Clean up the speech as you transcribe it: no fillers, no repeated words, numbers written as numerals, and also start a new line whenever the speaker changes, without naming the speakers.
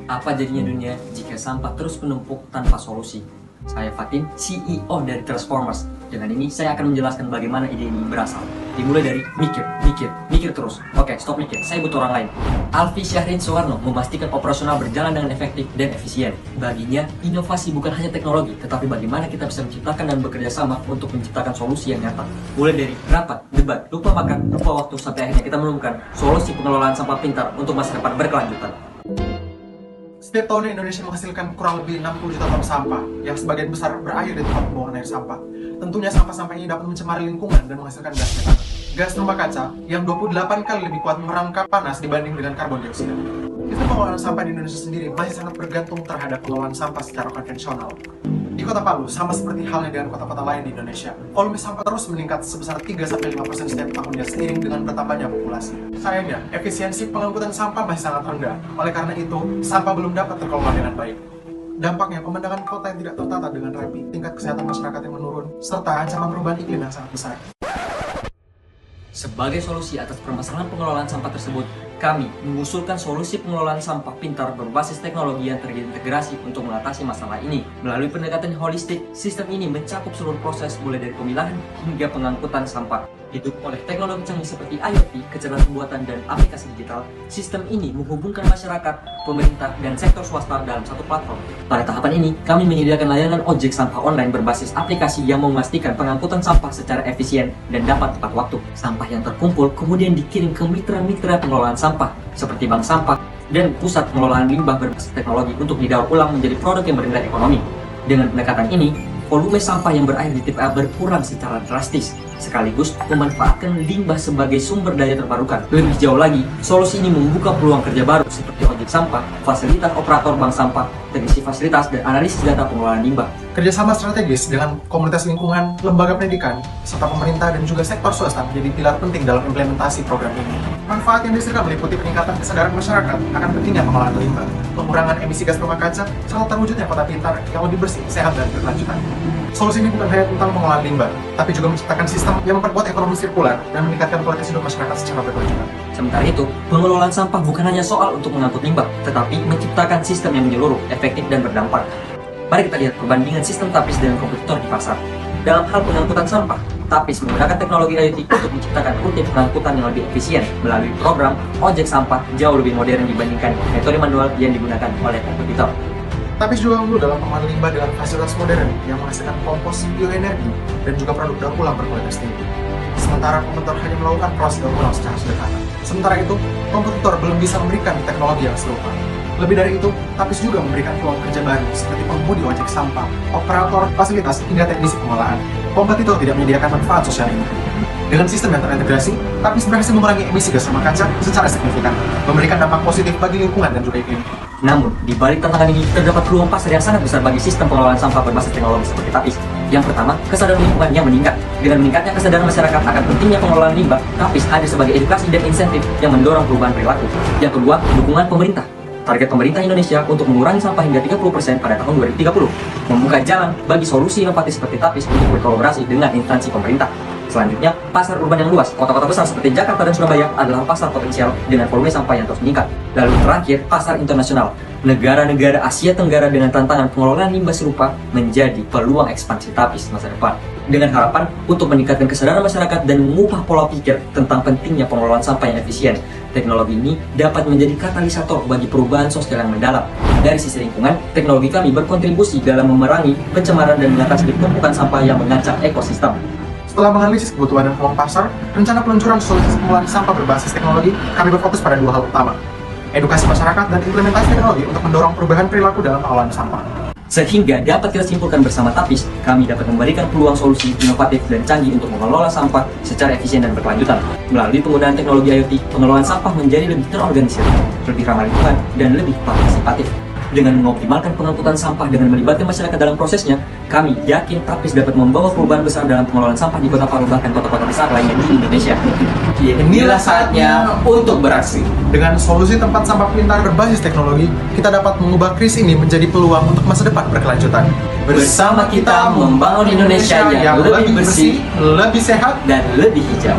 Apa jadinya dunia jika sampah terus menumpuk tanpa solusi? Saya Fatin, CEO dari Transformers. Dengan ini saya akan menjelaskan bagaimana ide ini berasal. Dimulai dari mikir terus. Oke, stop mikir, saya butuh orang lain. Alfi Syahrin Suwarno memastikan operasional berjalan dengan efektif dan efisien. Baginya, inovasi bukan hanya teknologi, tetapi bagaimana kita bisa menciptakan dan bekerja sama untuk menciptakan solusi yang nyata. Mulai dari rapat, debat, lupa makan, lupa waktu, sampai akhirnya kita menemukan solusi pengelolaan sampah pintar untuk masa depan berkelanjutan.
Setiap tahunnya Indonesia menghasilkan kurang lebih 60 juta ton sampah yang sebagian besar berakhir di tempat pembuangan air sampah. Tentunya sampah-sampah ini dapat mencemari lingkungan dan menghasilkan gas metan. Gas rumah kaca yang 28 kali lebih kuat merangkap panas dibanding dengan karbon dioksida. Sistem pengelolaan sampah di Indonesia sendiri masih sangat bergantung terhadap pengelolaan sampah secara konvensional. Di Kota Palu, sama seperti halnya dengan kota-kota lain di Indonesia, volume sampah terus meningkat sebesar 3-5% setiap tahunnya seiring dengan bertambahnya populasi. Sayangnya, efisiensi pengangkutan sampah masih sangat rendah. Oleh karena itu, sampah belum dapat terkelola dengan baik. Dampaknya, pemandangan kota yang tidak tertata dengan rapi, tingkat kesehatan masyarakat yang menurun, serta ancaman perubahan iklim yang sangat besar.
Sebagai solusi atas permasalahan pengelolaan sampah tersebut, kami mengusulkan solusi pengelolaan sampah pintar berbasis teknologi yang terintegrasi untuk mengatasi masalah ini. Melalui pendekatan holistik, sistem ini mencakup seluruh proses mulai dari pemilahan hingga pengangkutan sampah. Didukung oleh teknologi canggih seperti IoT, kecerdasan buatan, dan aplikasi digital, sistem ini menghubungkan masyarakat, pemerintah, dan sektor swasta dalam satu platform. Pada tahapan ini, kami menyediakan layanan ojek sampah online berbasis aplikasi yang memastikan pengangkutan sampah secara efisien dan dapat tepat waktu. Sampah yang terkumpul kemudian dikirim ke mitra-mitra pengelolaan sampah, seperti bank sampah dan pusat pengelolaan limbah berbasis teknologi untuk didaur ulang menjadi produk yang bernilai ekonomi. Dengan pendekatan ini, volume sampah yang berakhir di TPA berkurang secara drastis, sekaligus memanfaatkan limbah sebagai sumber daya terbarukan. Lebih jauh lagi, solusi ini membuka peluang kerja baru seperti ojek sampah, fasilitas operator bank sampah, teknisi fasilitas, dan analisis data pengelolaan limbah.
Kerjasama strategis dengan komunitas lingkungan, lembaga pendidikan, serta pemerintah dan juga sektor swasta menjadi pilar penting dalam implementasi program ini. Manfaat yang dihasilkan meliputi peningkatan kesadaran masyarakat akan pentingnya pengelolaan limbah, pengurangan emisi gas rumah kaca, serta terwujudnya kota pintar yang lebih bersih, sehat, dan berkelanjutan. Solusi ini bukan hanya tentang pengelolaan limbah, tapi juga menciptakan sistem yang memperkuat ekonomi sirkular dan meningkatkan kualitas hidup masyarakat secara berkelanjutan.
Sementara itu, pengelolaan sampah bukan hanya soal untuk mengangkut limbah, tetapi menciptakan sistem yang menyeluruh, efektif, dan berdampak. Mari kita lihat perbandingan sistem TAPIS dengan kompetitor di pasar. Dalam hal pengangkutan sampah, TAPIS menggunakan teknologi IoT untuk menciptakan rute pengangkutan yang lebih efisien melalui program ojek sampah jauh lebih modern dibandingkan metode manual yang digunakan oleh kompetitor.
TAPIS juga unggul dalam pengelolaan limbah dengan fasilitas modern yang menghasilkan kompos, bioenergi, dan juga produk daur ulang berkualitas tinggi. Sementara kompetitor hanya melakukan proses daur ulang secara sederhana. Sementara itu, kompetitor belum bisa memberikan teknologi yang serupa. Lebih dari itu, TAPIS juga memberikan peluang kerja baru seperti pengemudi ojek sampah, operator fasilitas, hingga teknisi pengolahan. Kompetitor tidak menyediakan manfaat sosial ini. Dengan sistem yang terintegrasi, TAPIS berhasil mengurangi emisi gas rumah kaca secara signifikan, memberikan dampak positif bagi lingkungan dan juga iklim.
Namun, di balik tantangan ini, terdapat peluang pasar yang sangat besar bagi sistem pengelolaan sampah berbasis teknologi seperti TAPIS. Yang pertama, kesadaran lingkungan yang meningkat. Dengan meningkatnya kesadaran masyarakat akan pentingnya pengelolaan limbah, TAPIS hadir sebagai edukasi dan insentif yang mendorong perubahan perilaku. Yang kedua, dukungan pemerintah. Target pemerintah Indonesia untuk mengurangi sampah hingga 30% pada tahun 2030, membuka jalan bagi solusi inovatif seperti TAPIS untuk berkolaborasi dengan instansi pemerintah. Selanjutnya, pasar urban yang luas. Kota-kota besar seperti Jakarta dan Surabaya adalah pasar potensial dengan volume sampah yang terus meningkat. Lalu terakhir, pasar internasional. Negara-negara Asia Tenggara dengan tantangan pengelolaan limbah serupa menjadi peluang ekspansi TAPIS masa depan. Dengan harapan untuk meningkatkan kesadaran masyarakat dan mengubah pola pikir tentang pentingnya pengelolaan sampah yang efisien, teknologi ini dapat menjadi katalisator bagi perubahan sosial yang mendalam. Dari sisi lingkungan, teknologi kami berkontribusi dalam memerangi pencemaran dan mengatasi tumpukan sampah yang mengancam ekosistem.
Setelah menganalisis kebutuhan dan peluang pasar, rencana peluncuran solusi pengelolaan sampah berbasis teknologi, kami berfokus pada dua hal utama: edukasi masyarakat dan implementasi teknologi untuk mendorong perubahan perilaku dalam pengelolaan sampah.
Sehingga dapat kita simpulkan bersama TAPIS, kami dapat memberikan peluang solusi inovatif dan canggih untuk mengelola sampah secara efisien dan berkelanjutan. Melalui penggunaan teknologi IoT, pengelolaan sampah menjadi lebih terorganisir, lebih ramah lingkungan, dan lebih partisipatif. Dengan mengoptimalkan pengangkutan sampah dengan melibatkan masyarakat dalam prosesnya, kami yakin TAPIS dapat membawa perubahan besar dalam pengelolaan sampah di Kota Palu bahkan kota-kota besar lainnya di Indonesia.
Inilah saatnya untuk beraksi. Dengan solusi tempat sampah pintar berbasis teknologi, kita dapat mengubah krisis ini menjadi peluang untuk masa depan berkelanjutan.
Bersama kita membangun Indonesia yang lebih bersih,
lebih sehat,
dan lebih hijau.